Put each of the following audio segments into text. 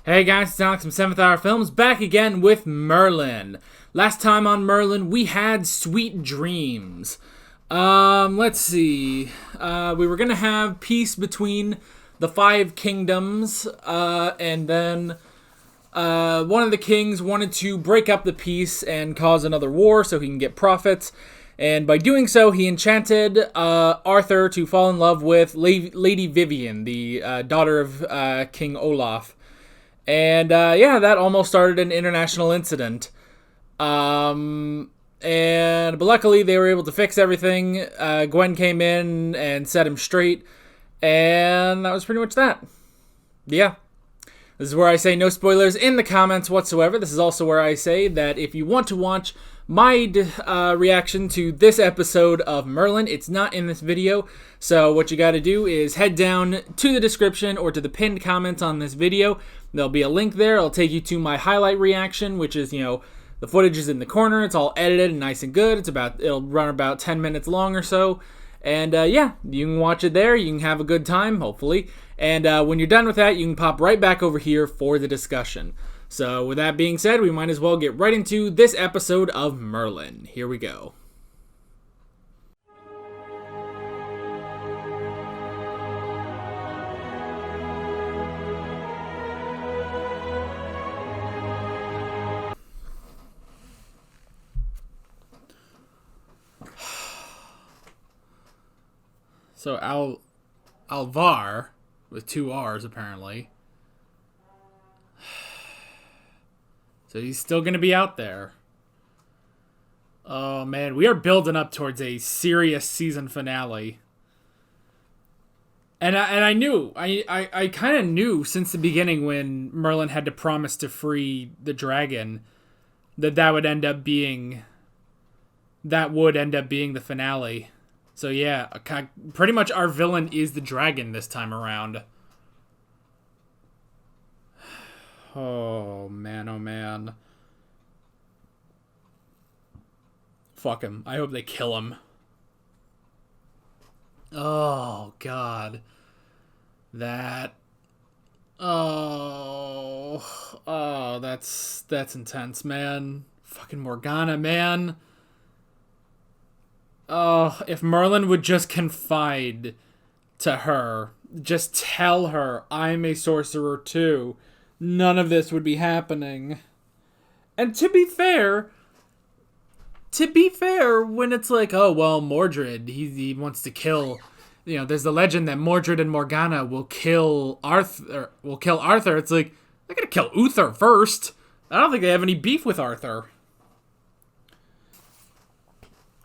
Hey guys, it's Alex from 7th Hour Films, back again with Merlin. Last time on Merlin, we had Sweet Dreams. Let's see. We were gonna have peace between the five kingdoms, and then one of the kings wanted to break up the peace and cause another war so he can get profits. And by doing so, he enchanted Arthur to fall in love with Lady Vivian, the daughter of King Olaf. And, that almost started an international incident. But luckily they were able to fix everything. Gwen came in and set him straight. And that was pretty much that. Yeah. This is where I say no spoilers in the comments whatsoever. This is also where I say that if you want to watch my reaction to this episode of Merlin, it's not in this video. So what you got to do is head down to the description or to the pinned comments on this video. There'll be a link there. It'll take you to my highlight reaction, which is, the footage is in the corner. It's all edited and nice and good. It'll run about 10 minutes long or so. And you can watch it there. You can have a good time, hopefully. And when you're done with that, you can pop right back over here for the discussion. So with that being said, we might as well get right into this episode of Merlin. Here we go. So Alvar, with two R's apparently. So he's still going to be out there. Oh man, we are building up towards a serious season finale. And I knew, I kind of knew since the beginning when Merlin had to promise to free the dragon that would end up being the finale. So yeah, pretty much our villain is the dragon this time around. Oh man. Fuck him. I hope they kill him. Oh god. That's intense, man. Fucking Morgana, man. Oh, if Merlin would just confide to her, just tell her, I'm a sorcerer too, none of this would be happening. And to be fair, when it's like, oh, well, Mordred, he wants to kill, there's the legend that Mordred and Morgana will kill Arthur. It's like, they're going to kill Uther first. I don't think they have any beef with Arthur.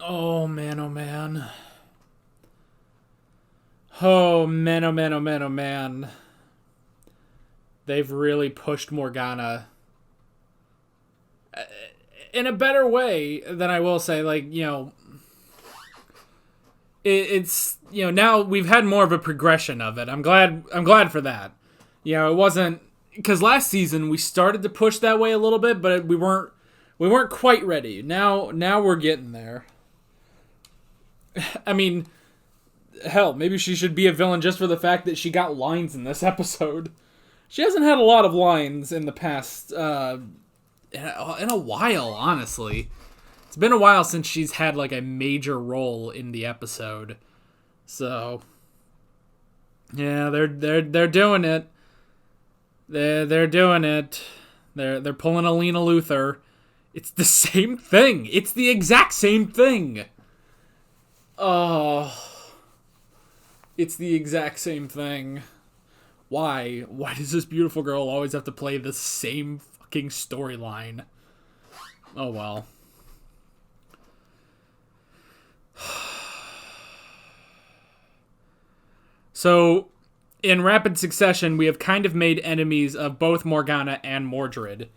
Oh man. Oh man, oh man. They've really pushed Morgana in a better way than I will say. Like, it's now we've had more of a progression of it. I'm glad for that. It wasn't because last season we started to push that way a little bit, but we weren't quite ready. Now we're getting there. I mean, hell, maybe she should be a villain just for the fact that she got lines in this episode. She hasn't had a lot of lines in the past, in a while, honestly. It's been a while since she's had, like, a major role in the episode. So, yeah, they're doing it. They're doing it. They're pulling a Lena Luthor. It's the same thing. It's the exact same thing. Oh, it's the exact same thing. Why? Why does this beautiful girl always have to play the same fucking storyline? Oh well. So, in rapid succession, we have kind of made enemies of both Morgana and Mordred.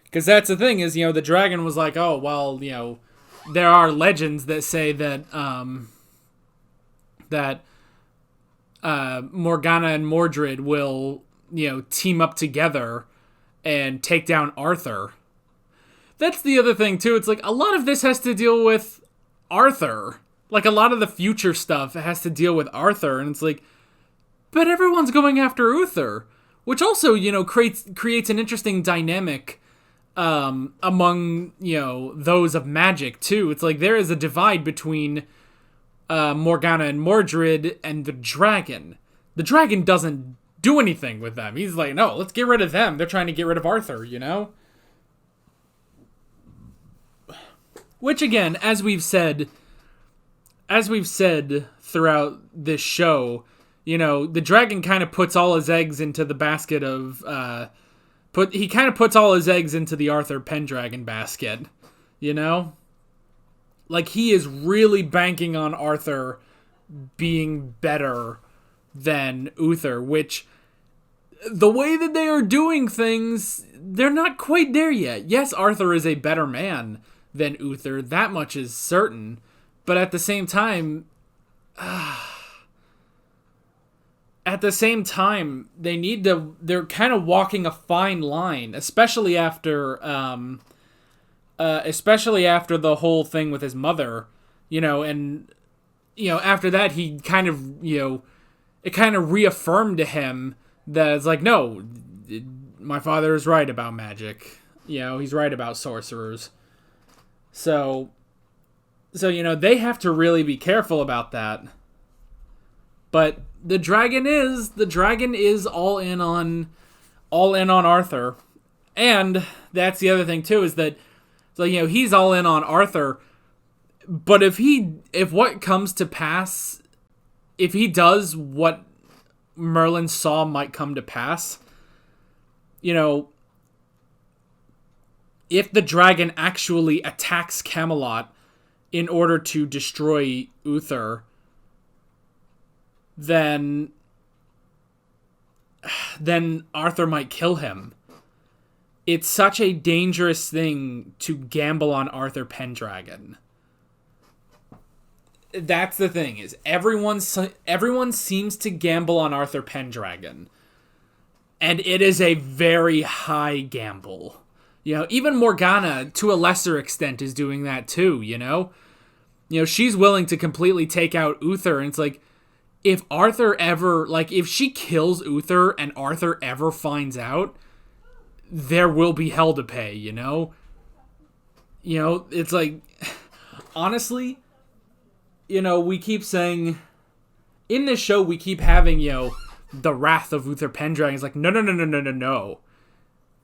Because that's the thing is, the dragon was like, oh, well, there are legends that say that Morgana and Mordred will, team up together and take down Arthur. That's the other thing, too. It's like a lot of this has to deal with Arthur. Like a lot of the future stuff has to deal with Arthur. And it's like, but everyone's going after Uther. which also, creates an interesting dynamic among, those of magic, too. It's like there is a divide between Morgana and Mordred and the dragon. The dragon doesn't do anything with them. He's like, no, let's get rid of them. They're trying to get rid of Arthur, Which, again, as we've said throughout this show, the dragon kind of puts all his eggs into the basket of, he kind of puts all his eggs into the Arthur Pendragon basket, Like, he is really banking on Arthur being better than Uther, which, the way that they are doing things, they're not quite there yet. Yes, Arthur is a better man than Uther, that much is certain, but at the same time, they're kind of walking a fine line, especially after the whole thing with his mother, and, after that, he kind of, it kind of reaffirmed to him that it's like, no, my father is right about magic. He's right about sorcerers. So, they have to really be careful about that. But the dragon is all in on Arthur. And that's the other thing too, is that, he's all in on Arthur, but if what comes to pass, if he does what Merlin saw might come to pass, if the dragon actually attacks Camelot in order to destroy Uther, then Arthur might kill him. It's such a dangerous thing to gamble on Arthur Pendragon. That's the thing, is everyone seems to gamble on Arthur Pendragon. And it is a very high gamble. Even Morgana, to a lesser extent, is doing that too, she's willing to completely take out Uther, and it's like, if Arthur ever, if she kills Uther and Arthur ever finds out, there will be hell to pay, it's like, honestly, we keep saying, in this show, we keep having, the wrath of Uther Pendragon. It's like, no.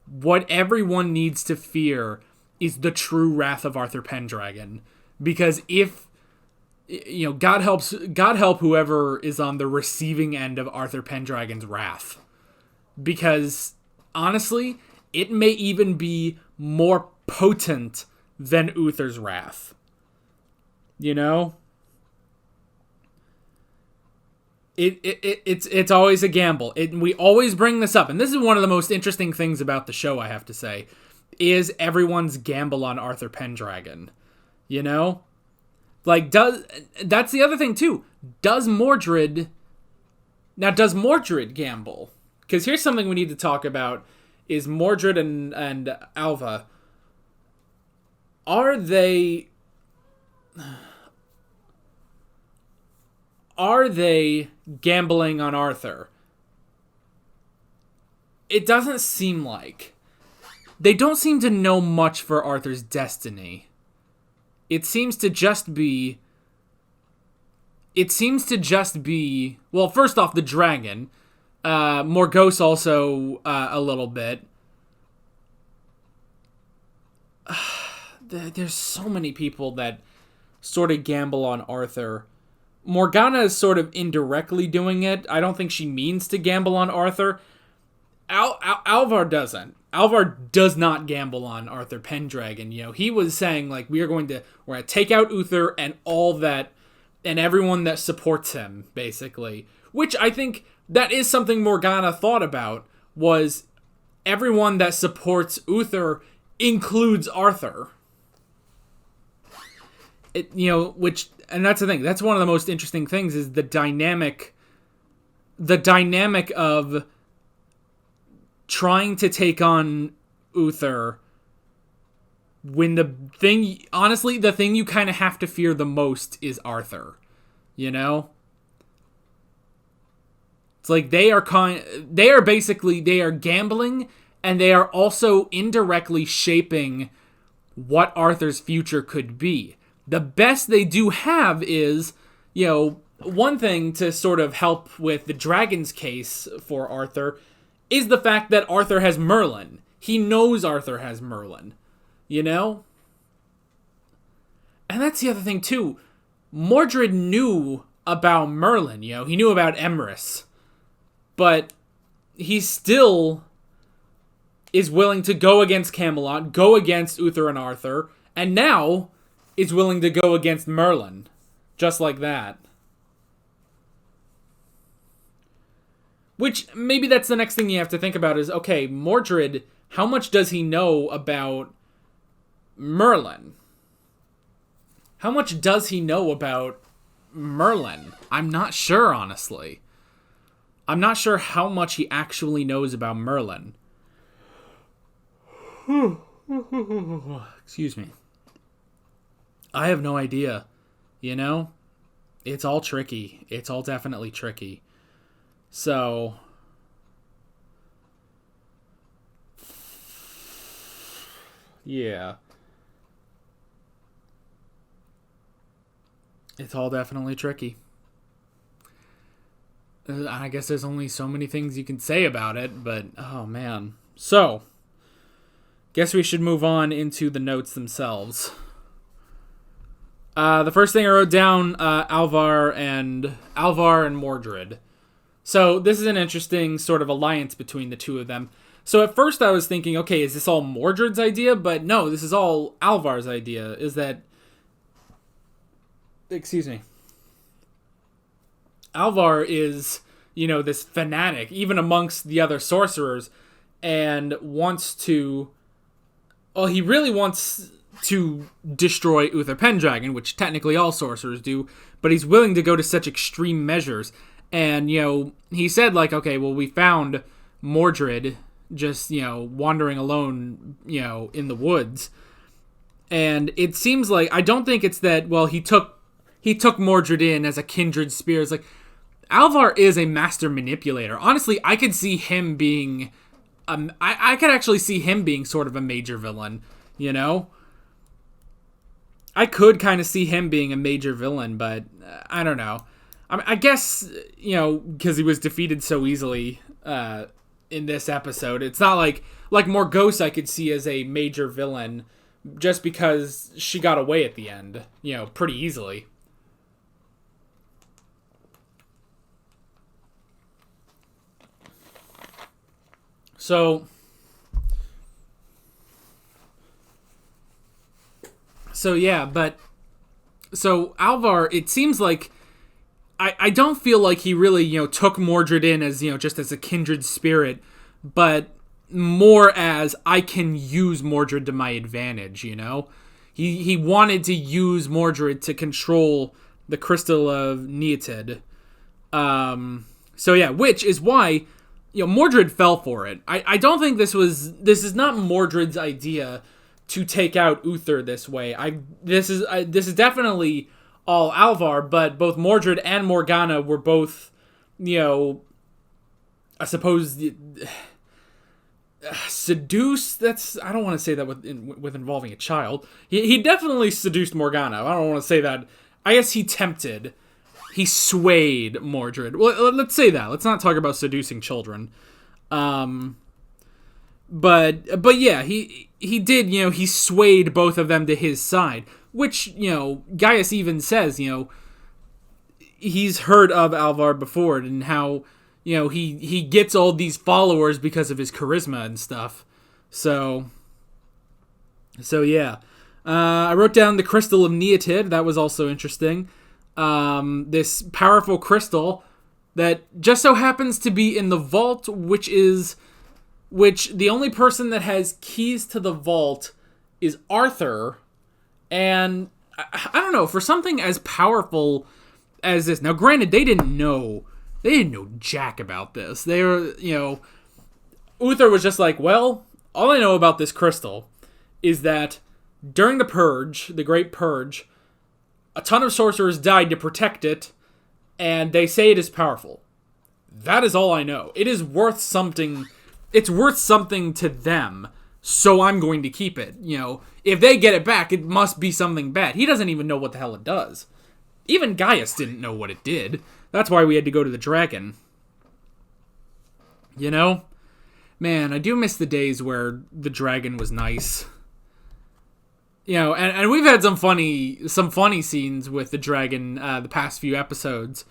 What everyone needs to fear is the true wrath of Arthur Pendragon. Because if, God help whoever is on the receiving end of Arthur Pendragon's wrath. Because, honestly, it may even be more potent than Uther's wrath. It's always a gamble. We always bring this up, and this is one of the most interesting things about the show, I have to say, is everyone's gamble on Arthur Pendragon. That's the other thing too. Does Mordred gamble? Because here's something we need to talk about: is Mordred and Alva, are they gambling on Arthur? It doesn't seem like. They don't seem to know much for Arthur's destiny. It seems to just be, well, first off, the dragon. Morgause also a little bit. There's so many people that sort of gamble on Arthur. Morgana is sort of indirectly doing it. I don't think she means to gamble on Arthur. Alvar doesn't. Alvar does not gamble on Arthur Pendragon. He was saying, we're going to take out Uther and all that, and everyone that supports him, basically. Which I think that is something Morgana thought about, was everyone that supports Uther includes Arthur. And that's the thing. That's one of the most interesting things, is the dynamic of trying to take on Uther when the thing you kind of have to fear the most is Arthur. It's like they are gambling, and they are also indirectly shaping what Arthur's future could be. The best they do have is, one thing to sort of help with the dragon's case for Arthur is the fact that Arthur has Merlin. He knows Arthur has Merlin, And that's the other thing, too. Mordred knew about Merlin, He knew about Emrys. But he still is willing to go against Camelot, go against Uther and Arthur, and now is willing to go against Merlin. Just like that. Which, maybe that's the next thing you have to think about is, okay, Mordred, how much does he know about Merlin? How much does he know about Merlin? I'm not sure, honestly. I'm not sure how much he actually knows about Merlin. Excuse me. I have no idea. It's all tricky. It's all definitely tricky. So, yeah. It's all definitely tricky. I guess there's only so many things you can say about it, but, oh man. So, guess we should move on into the notes themselves. The first thing I wrote down, Alvar and Mordred. So, this is an interesting sort of alliance between the two of them. So, at first I was thinking, okay, is this all Mordred's idea? But no, this is all Alvar's idea, is that... Excuse me. Alvar is, this fanatic, even amongst the other sorcerers, and wants to... Well, he really wants to destroy Uther Pendragon, which technically all sorcerers do, but he's willing to go to such extreme measures. And, he said, okay, well, we found Mordred just, wandering alone, in the woods. And it seems like, I don't think it's that, well, he took Mordred in as a kindred spirit. It's like, Alvar is a master manipulator. Honestly, I could see him being... I could actually see him being sort of a major villain, I could kind of see him being a major villain, but I don't know. I guess, because he was defeated so easily in this episode, it's not like Morgause I could see as a major villain just because she got away at the end, pretty easily. So Alvar, it seems like I don't feel like he really, took Mordred in as, just as a kindred spirit, but more as I can use Mordred to my advantage, He wanted to use Mordred to control the Crystal of Neotid. Which is why, Mordred fell for it. I don't think this is not Mordred's idea to take out Uther this way. This is definitely all Alvar, but both Mordred and Morgana were both, I suppose, seduced. I don't want to say that with involving a child. He definitely seduced Morgana. I don't want to say that. I guess he tempted. He swayed Mordred. Well, let's say that. Let's not talk about seducing children. But yeah, he did, he swayed both of them to his side, which, Gaius even says, he's heard of Alvar before and how, he gets all these followers because of his charisma and stuff. So yeah. I wrote down the Crystal of Neotid. That was also interesting. This powerful crystal that just so happens to be in the vault, which the only person that has keys to the vault is Arthur. And I don't know, for something as powerful as this. Now, granted, they didn't know jack about this. They were, Uther was just like, well, all I know about this crystal is that during the Purge, the Great Purge, a ton of sorcerers died to protect it, and they say it is powerful. That is all I know. It is worth something. It's worth something to them, so I'm going to keep it. You know, if they get it back, it must be something bad. He doesn't even know what the hell it does. Even Gaius didn't know what it did. That's why we had to go to the dragon. You know? Man, I do miss the days where the dragon was nice. You know, and we've had some funny scenes with the dragon the past few episodes.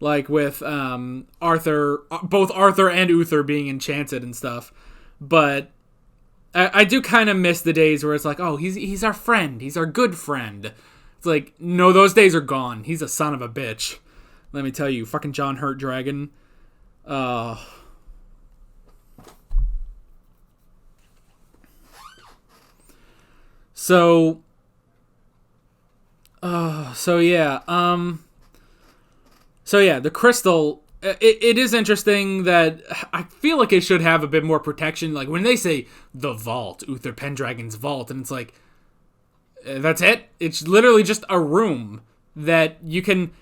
Like with Arthur, both Arthur and Uther being enchanted and stuff. But I do kind of miss the days where it's like, oh, he's our friend. He's our good friend. It's like, no, those days are gone. He's a son of a bitch. Let me tell you, fucking John Hurt Dragon. So yeah. So yeah, the crystal, it is interesting that I feel like it should have a bit more protection. Like when they say the vault, Uther Pendragon's vault, and it's like, that's it? It's literally just a room that you can...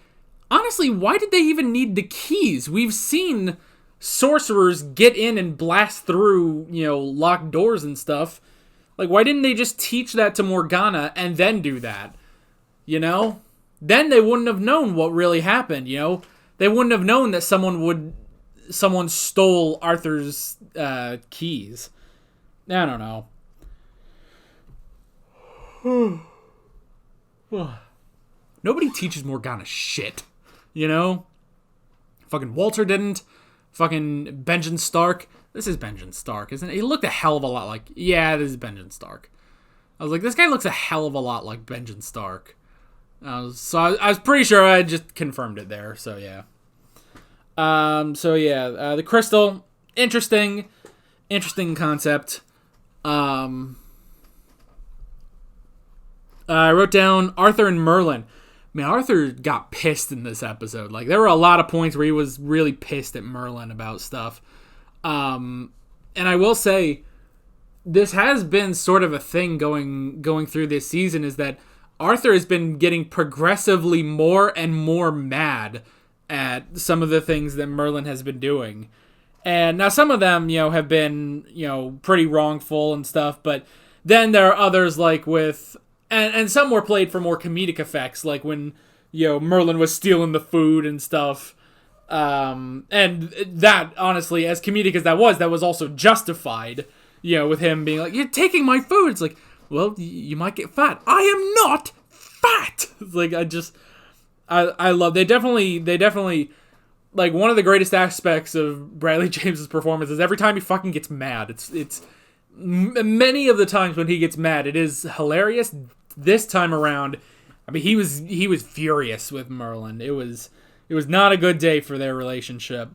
Honestly, why did they even need the keys? We've seen sorcerers get in and blast through, you know, locked doors and stuff. Like, why didn't they just teach that to Morgana and then do that? You know? Then they wouldn't have known what really happened, you know? They wouldn't have known that someone stole Arthur's keys. I don't know. Nobody teaches Morgana shit, you know? Fucking Walter didn't. Fucking Benjen Stark. This is Benjen Stark, isn't it? He looked a hell of a lot like... Yeah, this is Benjen Stark. I was like, this guy looks a hell of a lot like Benjen Stark. I was pretty sure I just confirmed it there, so yeah. The crystal, interesting concept. I wrote down Arthur and Merlin. Man, Arthur got pissed in this episode. Like, there were a lot of points where he was really pissed at Merlin about stuff. And I will say, this has been sort of a thing going through this season, is that Arthur has been getting progressively more and more mad at some of the things that Merlin has been doing. And now some of them, you know, have been, you know, pretty wrongful and stuff, but then there are others like with... And some were played for more comedic effects, like when, you know, Merlin was stealing the food and stuff. And that, honestly, as comedic as that was also justified, you know, with him being like, you're taking my food. It's like, well, you might get fat. I am not fat! It's like, I love, they definitely, like, one of the greatest aspects of Bradley James's performance is every time he fucking gets mad. It's many of the times when he gets mad, it is hilarious. This time around, I mean, he was furious with Merlin. It was not a good day for their relationship,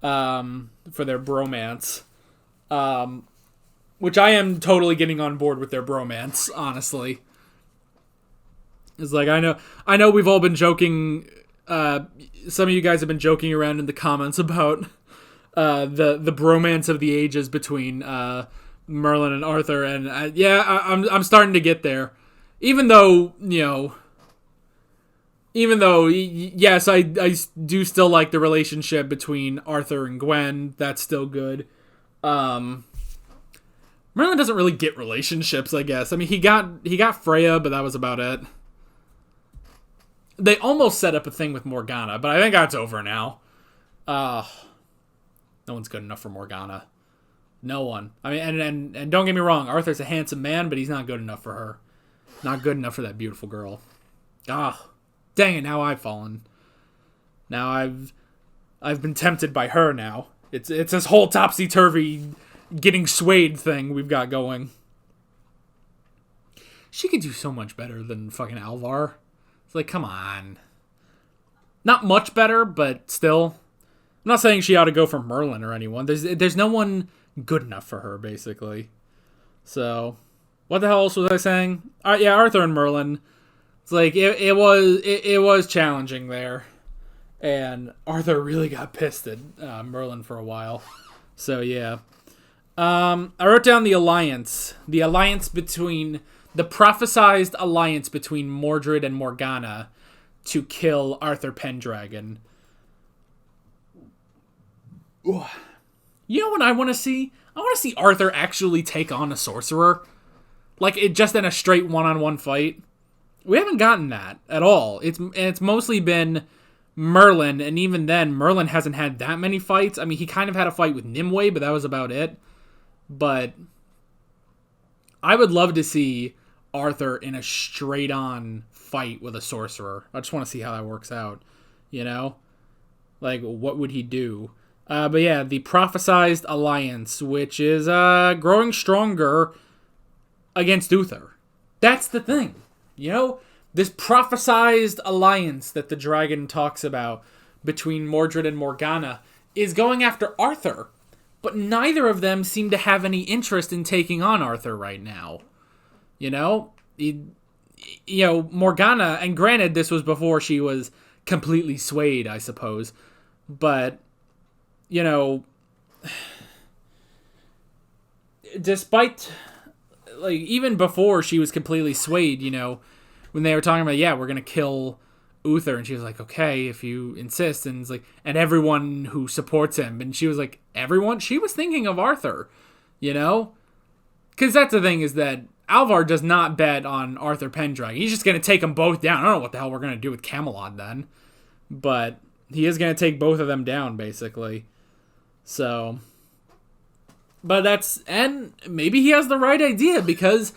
for their bromance, which I am totally getting on board with their bromance, honestly. It's like, I know we've all been joking, some of you guys have been joking around in the comments about the bromance of the ages between Merlin and Arthur, and I'm starting to get there. Even though, yes, I do still like the relationship between Arthur and Gwen. That's still good. Merlin doesn't really get relationships, I guess. I mean, he got Freya, but that was about it. They almost set up a thing with Morgana, but I think that's over now. No one's good enough for Morgana. No one. I mean, and don't get me wrong, Arthur's a handsome man, but he's not good enough for her. Not good enough for that beautiful girl. Dang it, now I've fallen. Now I've been tempted by her now. It's this whole topsy-turvy getting swayed thing we've got going. She could do so much better than fucking Alvar. It's like, come on. Not much better, but still. I'm not saying she ought to go for Merlin or anyone. There's no one good enough for her, basically. So, what the hell else was I saying? Arthur and Merlin. It's like, it was challenging there. And Arthur really got pissed at Merlin for a while. So, yeah. I wrote down the alliance. The prophesized alliance between Mordred and Morgana to kill Arthur Pendragon. You know what I want to see? I want to see Arthur actually take on a sorcerer. Like, it just in a straight one-on-one fight. We haven't gotten that at all. It's mostly been Merlin, and even then, Merlin hasn't had that many fights. I mean, he kind of had a fight with Nimue, but that was about it. But I would love to see Arthur in a straight-on fight with a sorcerer. I just want to see how that works out, you know? Like, what would he do? But yeah, the prophesized alliance, which is growing stronger against Uther. That's the thing, you know? This prophesized alliance that the dragon talks about between Mordred and Morgana is going after Arthur. But neither of them seem to have any interest in taking on Arthur right now. You know? Morgana, and granted this was before she was completely swayed, I suppose. But, you know, despite, like, even before she was completely swayed, you know, when they were talking about, yeah, we're going to kill Uther, and she was like, okay, if you insist, and it's like, and everyone who supports him, and she was like, everyone? She was thinking of Arthur, you know? Because that's the thing, is that Alvar does not bet on Arthur Pendragon. He's just going to take them both down. I don't know what the hell we're going to do with Camelot then, but he is going to take both of them down, basically. So, but and maybe he has the right idea, because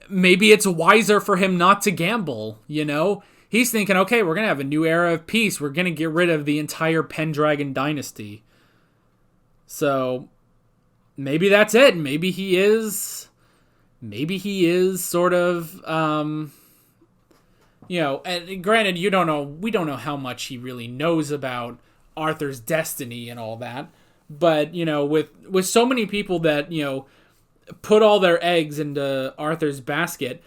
maybe it's wiser for him not to gamble, you know? He's thinking, okay, we're going to have a new era of peace. We're going to get rid of the entire Pendragon dynasty. So, maybe that's it. Maybe he is sort of, you know, and granted, we don't know how much he really knows about Arthur's destiny and all that. But, you know, with so many people that, you know, put all their eggs into Arthur's basket,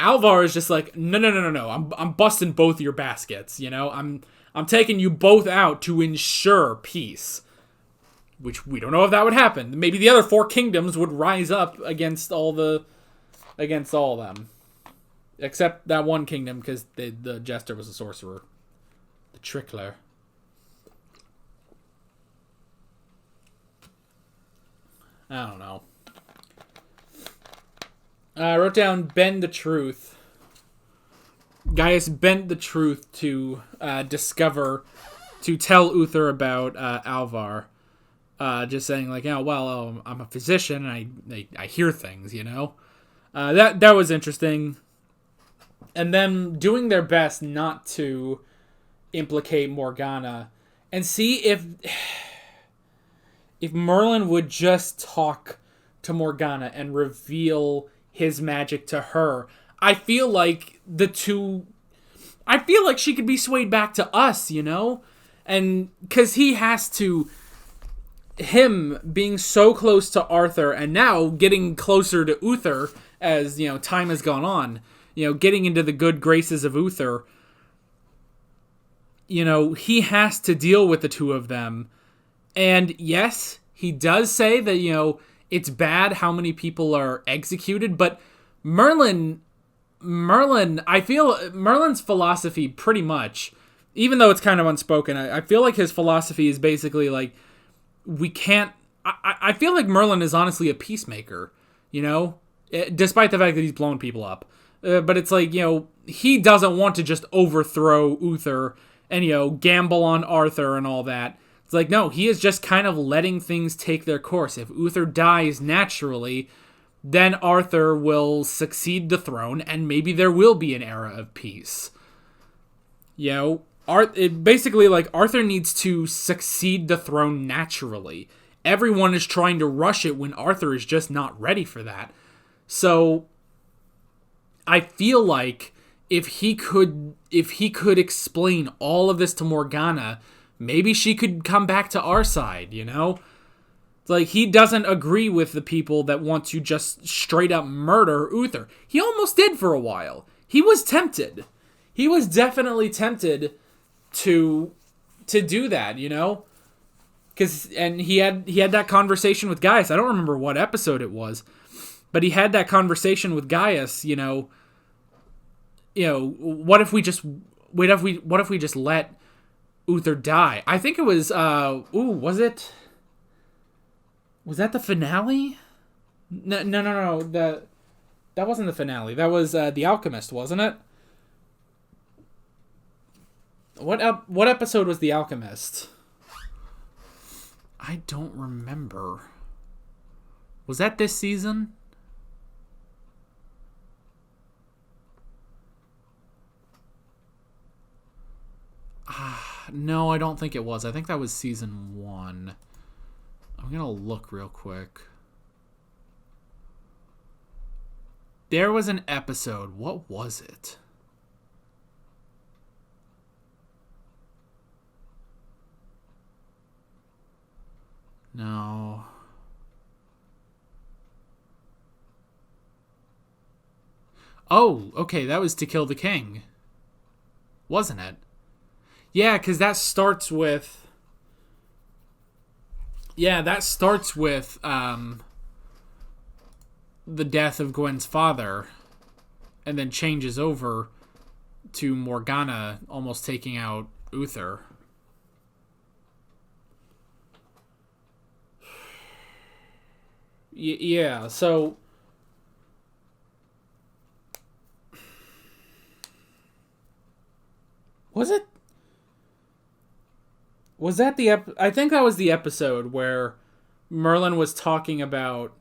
Alvar is just like, no. I'm busting both your baskets, you know? I'm taking you both out to ensure peace. Which we don't know if that would happen. Maybe the other four kingdoms would rise up against all of them. Except that one kingdom, because the jester was a sorcerer. The trickler. I don't know. I wrote down bend the truth. Gaius bent the truth to tell Uther about Alvar. Just saying, like, oh, well, I'm a physician and I hear things, you know? That was interesting. And them doing their best not to implicate Morgana and see if Merlin would just talk to Morgana and reveal his magic to her. I feel like she could be swayed back to us, you know? And because him being so close to Arthur and now getting closer to Uther as, you know, time has gone on, you know, getting into the good graces of Uther, you know, he has to deal with the two of them. And yes, he does say that, you know, it's bad how many people are executed, but Merlin, I feel Merlin's philosophy pretty much, even though it's kind of unspoken, I feel like his philosophy is basically like, I feel like Merlin is honestly a peacemaker, you know, despite the fact that he's blown people up. But it's like, you know, he doesn't want to just overthrow Uther and, you know, gamble on Arthur and all that. It's like, no, he is just kind of letting things take their course. If Uther dies naturally, then Arthur will succeed the throne, and maybe there will be an era of peace. You know, basically, like, Arthur needs to succeed the throne naturally. Everyone is trying to rush it when Arthur is just not ready for that. So, I feel like if he could explain all of this to Morgana, maybe she could come back to our side, you know? It's like, he doesn't agree with the people that want to just straight up murder Uther. He almost did for a while. He was tempted. He was definitely tempted to do that, you know? And he had that conversation with Gaius. I don't remember what episode it was, but he had that conversation with Gaius, you know, what if we just let Uther die. I think it was, was it? Was that the finale? No. That wasn't the finale. That was The Alchemist, wasn't it? What episode was The Alchemist? I don't remember. Was that this season? No, I don't think it was. I think that was season 1. I'm gonna look real quick. There was an episode. What was it? No. Oh, okay, that was To Kill the King. Wasn't it? Yeah, because that starts with... Yeah, that starts with the death of Gwen's father, and then changes over to Morgana almost taking out Uther. Yeah, so... Was it? Was that the I think that was the episode where Merlin was talking about,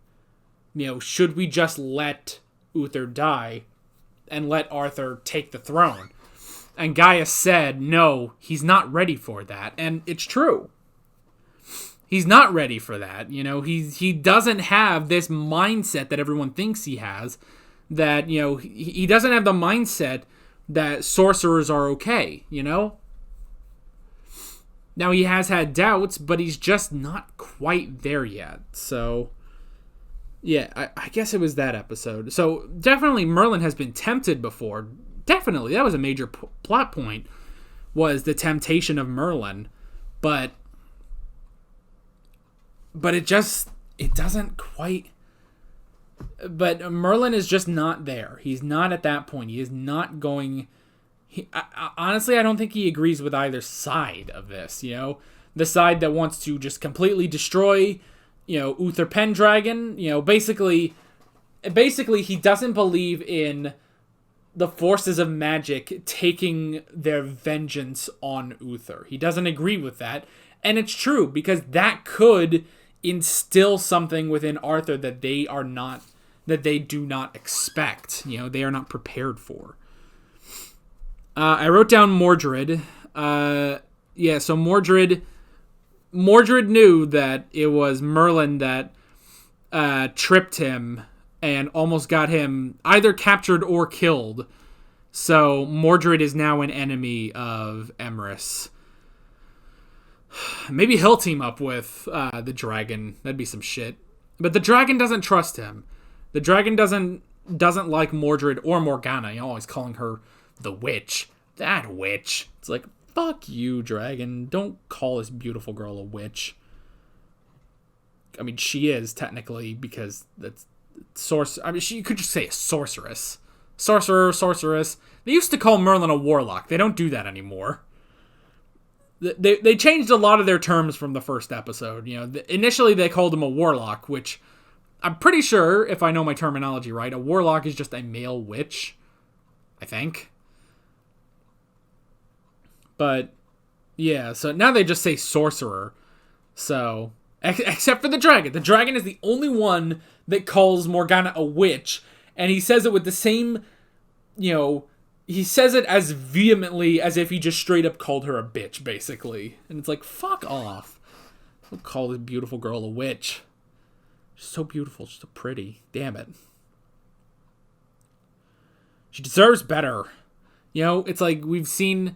should we just let Uther die and let Arthur take the throne? And Gaia said, no, he's not ready for that. And it's true. He's not ready for that. He doesn't have this mindset that everyone thinks he has. That, he doesn't have the mindset that sorcerers are okay, Now, he has had doubts, but he's just not quite there yet. So, yeah, I guess it was that episode. So, definitely Merlin has been tempted before. Definitely, that was a major plot point, was the temptation of Merlin. But it doesn't quite... But Merlin is just not there. He's not at that point. He is not going... honestly, I don't think he agrees with either side of this, The side that wants to just completely destroy, Uther Pendragon, basically he doesn't believe in the forces of magic taking their vengeance on Uther. He doesn't agree with that, and it's true, because that could instill something within Arthur that they do not expect, they are not prepared for. I wrote down Mordred. So Mordred knew that it was Merlin that tripped him and almost got him either captured or killed. So Mordred is now an enemy of Emrys. Maybe he'll team up with the dragon. That'd be some shit. But the dragon doesn't trust him. The dragon doesn't like Mordred or Morgana. Always calling her the witch. That witch. It's like, fuck you, dragon. Don't call this beautiful girl a witch. I mean, she is technically, because that's you could just say a sorceress. Sorcerer, sorceress. They used to call Merlin a warlock. They don't do that anymore. They changed a lot of their terms from the first episode. Initially they called him a warlock, which I'm pretty sure, if I know my terminology right, a warlock is just a male witch. I think. But, yeah, so now they just say sorcerer. So, except for the dragon. The dragon is the only one that calls Morgana a witch. And he says it with the same, he says it as vehemently as if he just straight up called her a bitch, basically. And it's like, fuck off. Don't call this beautiful girl a witch. She's so beautiful, she's so pretty. Damn it. She deserves better. It's like we've seen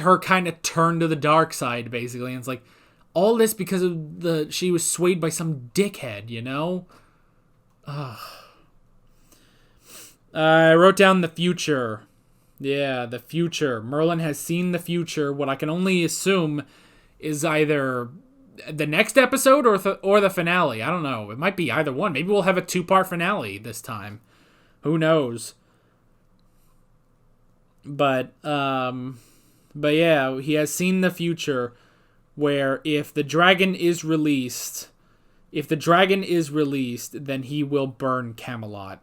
her kind of turn to the dark side, basically. And it's like, all this because of she was swayed by some dickhead, Ugh. I wrote down the future. Yeah, the future. Merlin has seen the future. What I can only assume is either the next episode or the finale. I don't know. It might be either one. Maybe we'll have a 2-part finale this time. Who knows? But, But yeah, he has seen the future where if the dragon is released, then he will burn Camelot.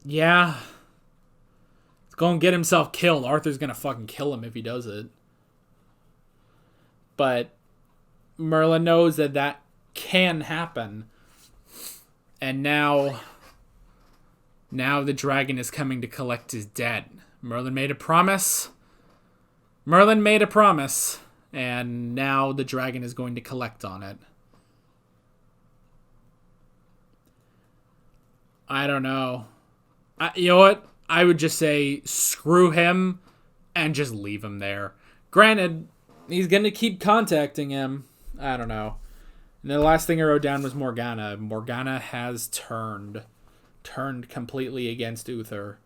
Yeah. He's gonna get himself killed. Arthur's gonna fucking kill him if he does it. But Merlin knows that that can happen. And now the dragon is coming to collect his debt. Merlin made a promise. And now the dragon is going to collect on it. I don't know. You know what? I would just say screw him and just leave him there. Granted, he's going to keep contacting him. I don't know. And the last thing I wrote down was Morgana. Morgana has turned completely against Uther.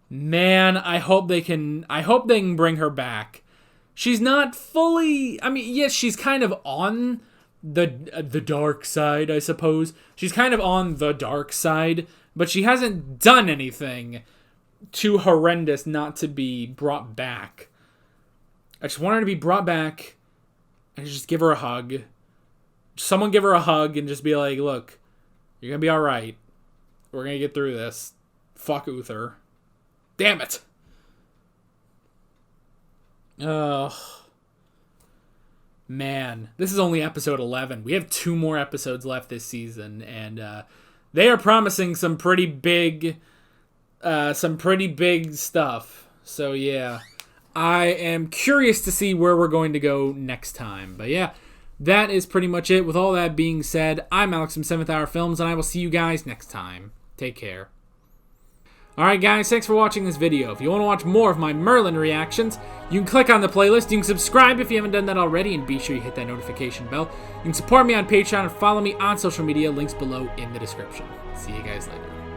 Man, I hope they can bring her back. She's not fully, I mean, yes, she's kind of on the dark side, I suppose. She's kind of on the dark side, but she hasn't done anything too horrendous not to be brought back. I just want her to be brought back and just give her a hug. Someone give her a hug and just be like, look, you're going to be all right. We're going to get through this. Fuck Uther. Damn it. Oh. Man. This is only episode 11. We have 2 more episodes left this season. And they are promising some pretty big stuff. So yeah. I am curious to see where we're going to go next time. But yeah. That is pretty much it. With all that being said, I'm Alex from 7th Hour Films, and I will see you guys next time. Take care. Alright guys, thanks for watching this video. If you want to watch more of my Merlin reactions, you can click on the playlist, you can subscribe if you haven't done that already, and be sure you hit that notification bell. You can support me on Patreon and follow me on social media, links below in the description. See you guys later.